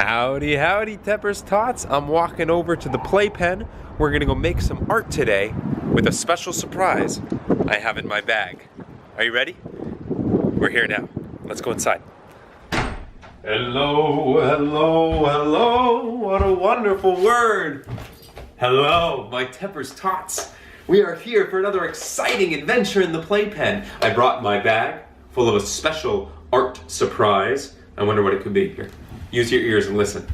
Howdy, howdy, Teppers, Tots. I'm walking over to the Playpen. We're gonna go make some art today with a special surprise I have in my bag. Are you ready? We're here now. Let's go inside. Hello, hello, hello. What a wonderful word. Hello, my Teppers, Tots. We are here for another exciting adventure in the Playpen. I brought my bag full of a special art surprise. I wonder what it could be. Here, use your ears and listen.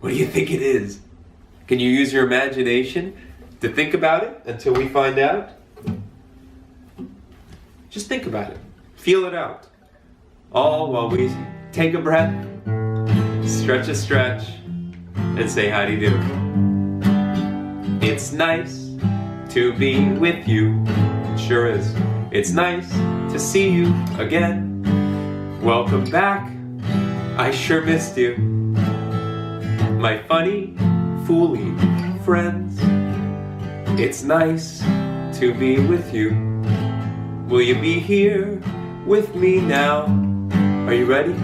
What do you think it is? Can you use your imagination to think about it until we find out? Just think about it. Feel it out. All while we take a breath, stretch a stretch, and say howdy do. It's nice to be with you. It sure is. It's nice to see you again. Welcome back. I sure missed you. My funny, fooly friends. It's nice to be with you. Will you be here with me now? Are you ready?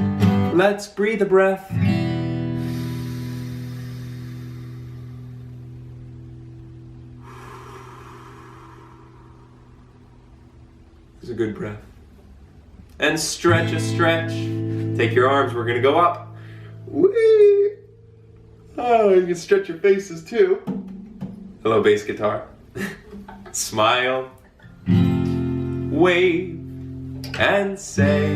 Let's breathe a breath. It's a good breath. And stretch a stretch. Take your arms, we're gonna go up. Whee! Oh, you can stretch your faces too. Hello, bass guitar. Smile. Wave and say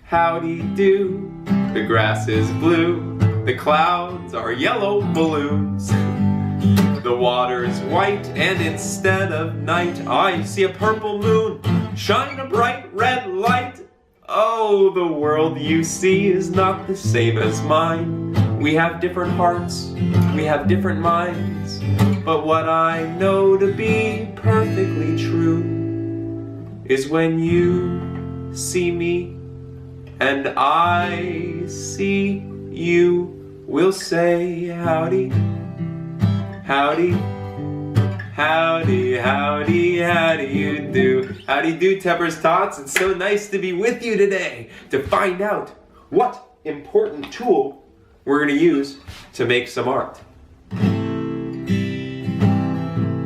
howdy do. The grass is blue, the clouds are yellow balloons, the water's white, and instead of night I see a purple moon shine a bright red light. Oh, the world you see is not the same as mine. We have different hearts, we have different minds, but what I know to be perfectly true is when you see me and I see you, we'll say howdy, howdy, howdy, howdy, how do you do? Howdy do, Teppers, Tots. It's so nice to be with you today to find out what important tool we're gonna use to make some art.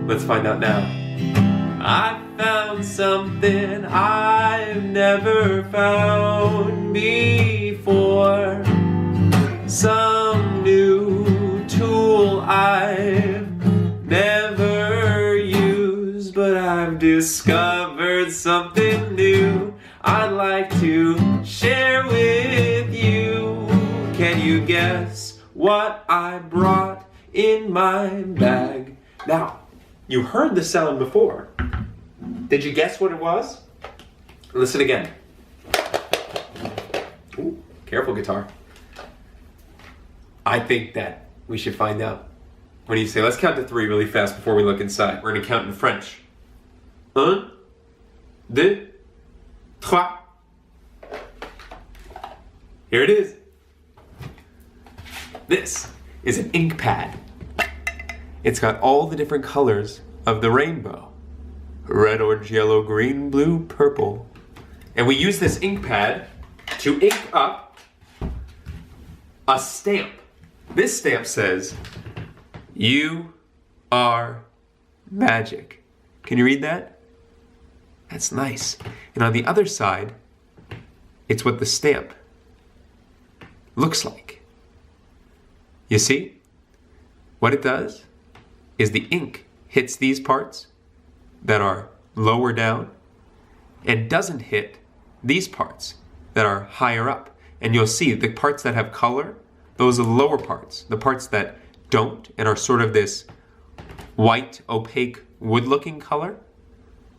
Let's find out now. I found something I've never found before. Some new tool I've never used, but I've discovered something new I'd like to share with you. Can you guess what I brought in my bag? Now, you heard the sound before. Did you guess what it was? Listen again. Ooh, careful, guitar. I think that we should find out. What do you say? Let's count to 3 really fast before we look inside. We're going to count in French. 1, 2, 3. Here it is. This is an ink pad. It's got all the different colors of the rainbow. Red, orange, yellow, green, blue, purple. And we use this ink pad to ink up a stamp. This stamp says, "You are magic." Can you read that? That's nice. And on the other side, it's what the stamp looks like. You see? What it does is the ink hits these parts that are lower down and doesn't hit these parts that are higher up. And you'll see the parts that have color, those are the lower parts. The parts that don't and are sort of this white, opaque, wood-looking color,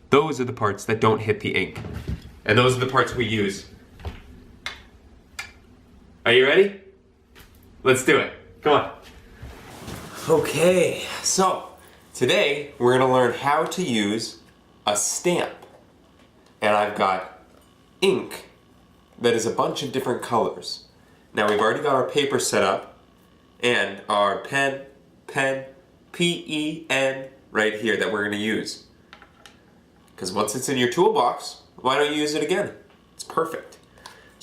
those are the parts that don't hit the ink. And those are the parts we use. Are you ready? Let's do it. Come on. Okay, so today we're going to learn how to use a stamp. And I've got ink that is a bunch of different colors. Now we've already got our paper set up and our pen, P-E-N, right here that we're going to use. Because once it's in your toolbox, why don't you use it again? It's perfect.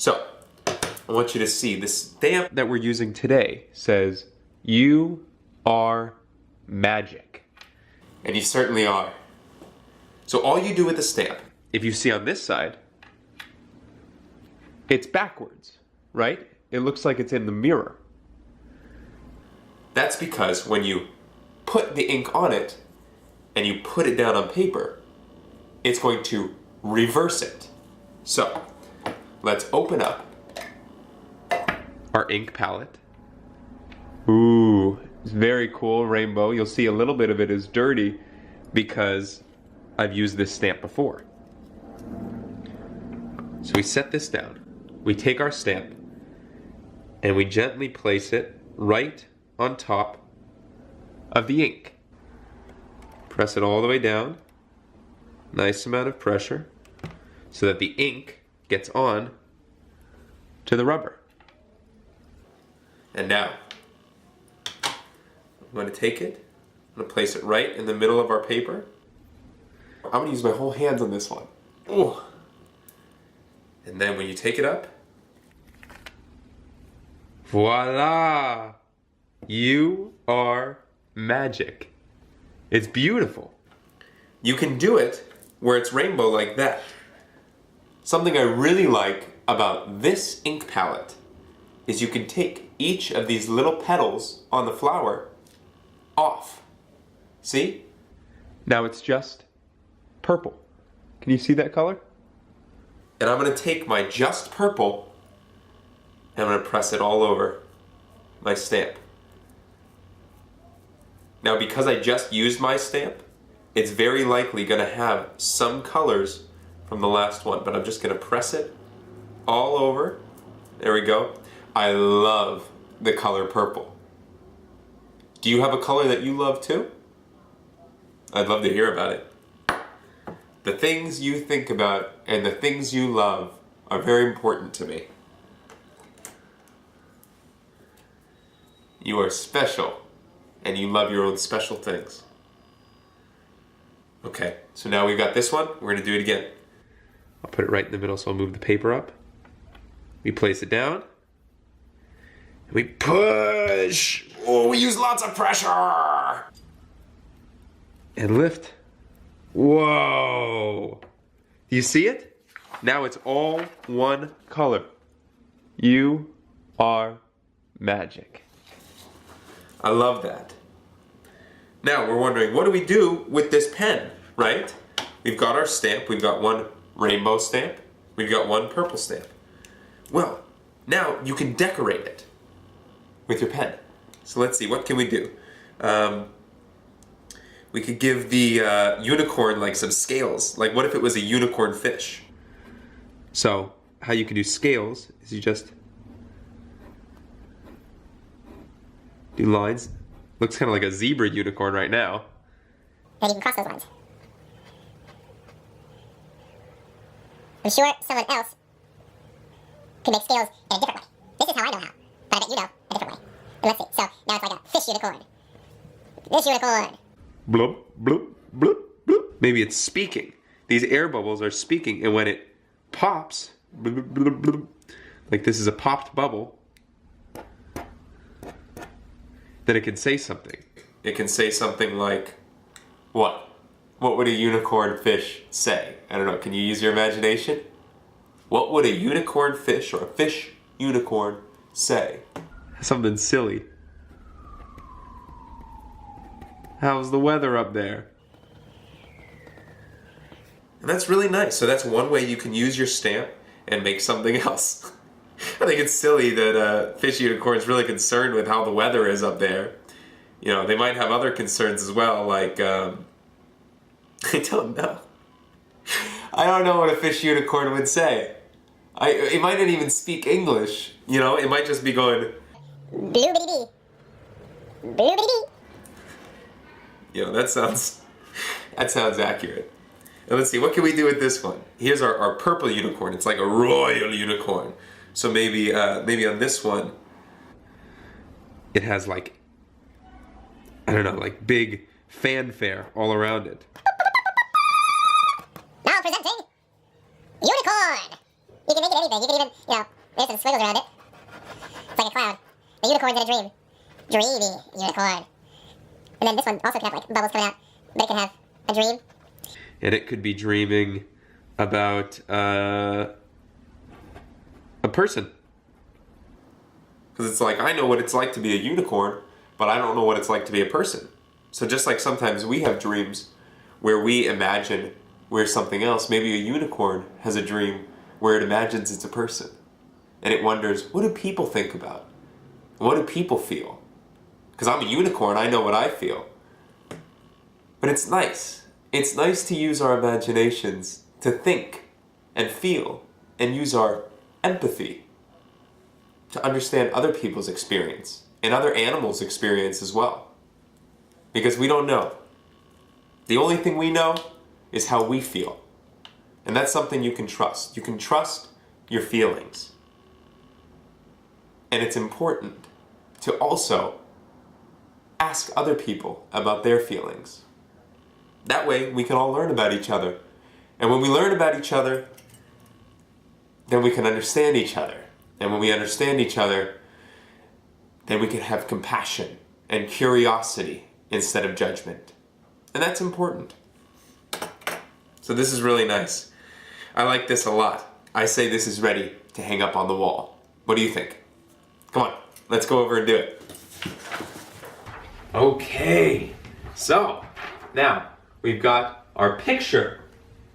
So, I want you to see this stamp that we're using today says, "You are magic." And you certainly are. So all you do with the stamp, if you see on this side, it's backwards, right? It looks like it's in the mirror. That's because when you put the ink on it and you put it down on paper, it's going to reverse it. So, let's open up our ink palette. Ooh, it's very cool, rainbow. You'll see a little bit of it is dirty because I've used this stamp before. So we set this down. We take our stamp and we gently place it right on top of the ink. Press it all the way down. Nice amount of pressure so that the ink gets on to the rubber. And now, I'm going to take it, I'm going to place it right in the middle of our paper. I'm going to use my whole hands on this one. Ooh. And then when you take it up, voila! You are magic. It's beautiful. You can do it where it's rainbow like that. Something I really like about this ink palette is you can take each of these little petals on the flower off. See? Now it's just purple. Can you see that color? And I'm going to take my just purple and I'm going to press it all over my stamp. Now because I just used my stamp, it's very likely going to have some colors from the last one, but I'm just going to press it all over. There we go. I love the color purple. Do you have a color that you love too? I'd love to hear about it. The things you think about and the things you love are very important to me. You are special, and you love your own special things. Okay, so now we've got this one. We're going to do it again. I'll put it right in the middle, so I'll move the paper up. We place it down. And we push. Oh, we use lots of pressure. And lift. Whoa. Do you see it? Now it's all one color. You are magic. I love that. Now we're wondering, what do we do with this pen, right? We've got our stamp. We've got one rainbow stamp. We've got one purple stamp. Well, now you can decorate it with your pen. So let's see, what can we do? We could give the unicorn like some scales. Like what if it was a unicorn fish? So how you can do scales is you just do lines. Looks kind of like a zebra unicorn right now. And you can cross those lines. I'm sure someone else could make scales in a different way. This is how I know how, but I bet you know a different way. And let's see, so now it's like a fish unicorn. This unicorn. Bloop, bloop, bloop, bloop. Maybe it's speaking. These air bubbles are speaking, and when it pops, bloop, bloop, bloop, like this is a popped bubble, then it can say something. It can say something like, what? What would a unicorn fish say? I don't know, can you use your imagination? What would a unicorn fish or a fish unicorn say? Something silly. How's the weather up there? And that's really nice. So that's one way you can use your stamp and make something else. I think it's silly that fish unicorn's really concerned with how the weather is up there. You know, they might have other concerns as well, like, I don't know. I don't know what a fish unicorn would say. It might not even speak English, you know? It might just be going... Bloobity-dee. Bloobity-dee. You know, that sounds accurate. And let's see, what can we do with this one? Here's our purple unicorn. It's like a royal unicorn. So maybe on this one, it has like, I don't know, like big fanfare all around it. Now presenting Unicorn! You can make it anything. You can even, there's some squiggles around it. It's like a cloud. The unicorn's in a dream. Dreamy unicorn. And then this one also can have like bubbles coming out, but it can have a dream. And it could be dreaming about a person. Because it's like, I know what it's like to be a unicorn, but I don't know what it's like to be a person. So just like sometimes we have dreams where we imagine we're something else, maybe a unicorn has a dream where it imagines it's a person. And it wonders, what do people think about? What do people feel? Because I'm a unicorn, I know what I feel. But it's nice. It's nice to use our imaginations to think and feel and use our empathy to understand other people's experience and other animals' experience as well. Because we don't know. The only thing we know is how we feel. And that's something you can trust. You can trust your feelings. And it's important to also ask other people about their feelings. That way we can all learn about each other. And when we learn about each other, then we can understand each other. And when we understand each other, then we can have compassion and curiosity instead of judgment. And that's important. So this is really nice. I like this a lot. I say this is ready to hang up on the wall. What do you think? Come on, let's go over and do it. Okay, so now we've got our picture.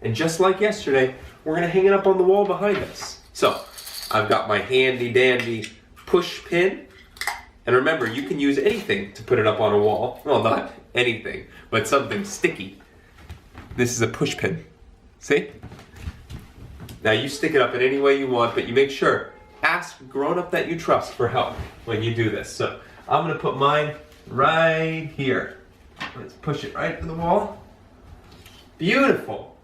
And just like yesterday, we're gonna hang it up on the wall behind us. So I've got my handy dandy push pin. And remember, you can use anything to put it up on a wall. Well, not anything, but something sticky. This is a push pin. See? Now you stick it up in any way you want, but you make sure, ask a grown-up that you trust for help when you do this. So I'm gonna put mine right here. Let's push it right to the wall. Beautiful.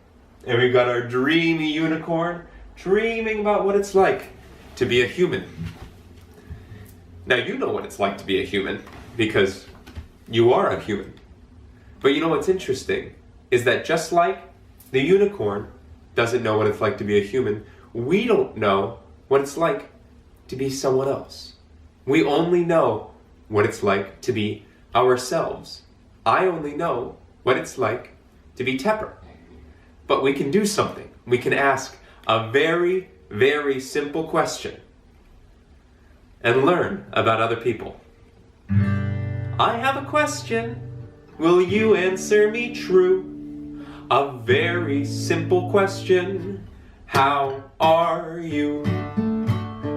And we've got our dreamy unicorn dreaming about what it's like to be a human. Now you know what it's like to be a human because you are a human. But you know what's interesting is that just like the unicorn doesn't know what it's like to be a human, we don't know what it's like to be someone else. We only know what it's like to be ourselves. I only know what it's like to be Tepper. But we can do something. We can ask a very, very simple question and learn about other people. I have a question. Will you answer me true? A very simple question. How are you?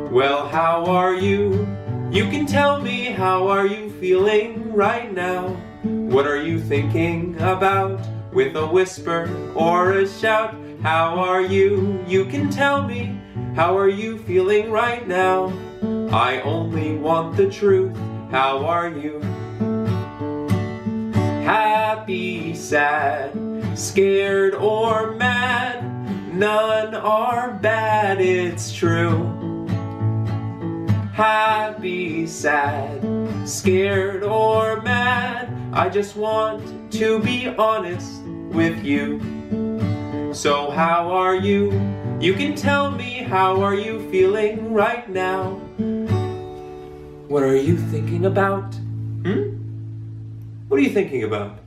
Well, how are you? You can tell me, how are you feeling right now? What are you thinking about? With a whisper or a shout, how are you? You can tell me, how are you feeling right now? I only want the truth, how are you? Happy, sad, scared or mad, none are bad, it's true. Happy, sad, scared or mad, I just want to be honest with you. So how are you? You can tell me, how are you feeling right now? What are you thinking about? What are you thinking about?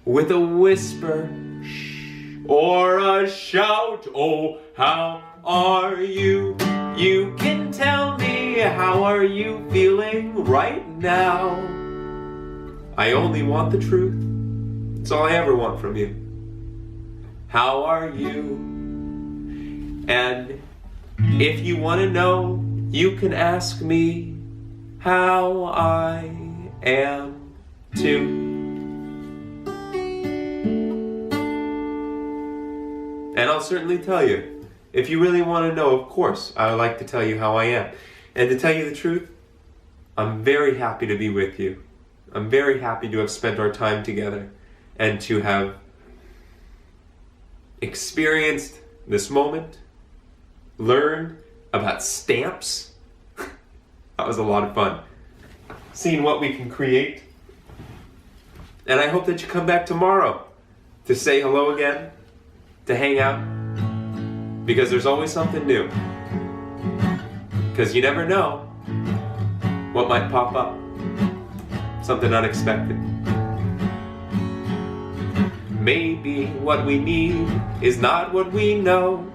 With a whisper, shh, or a shout, oh, how are you? You can tell me, how are you feeling right now? I only want the truth. That's all I ever want from you. How are you? And if you want to know, you can ask me how I am too. And I'll certainly tell you. If you really want to know, of course, I would like to tell you how I am. And to tell you the truth, I'm very happy to be with you. I'm very happy to have spent our time together and to have experienced this moment, learned about stamps. That was a lot of fun. Seeing what we can create. And I hope that you come back tomorrow to say hello again, to hang out. because there's always something new. Because you never know what might pop up. Something unexpected. Maybe what we need is not what we know.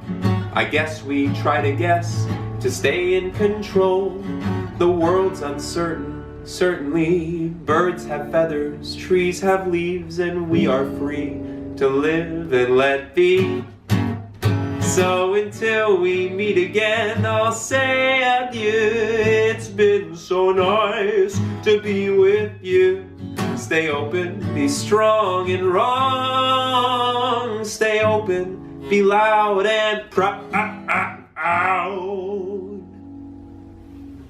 I guess we try to guess to stay in control. The world's uncertain, certainly. Birds have feathers, trees have leaves, and we are free to live and let be. So until we meet again, I'll say adieu. It's been so nice to be with you. Stay open, be strong and wrong. Stay open, be loud and proud.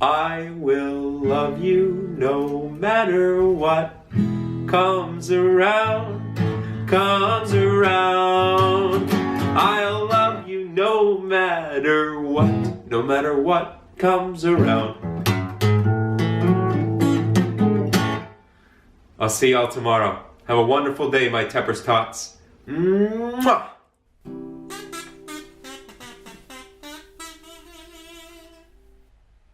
I will love you no matter what comes around, comes around. I'll love you no matter what comes around. I'll see y'all tomorrow. Have a wonderful day, my Tepper's Tots. Mwah!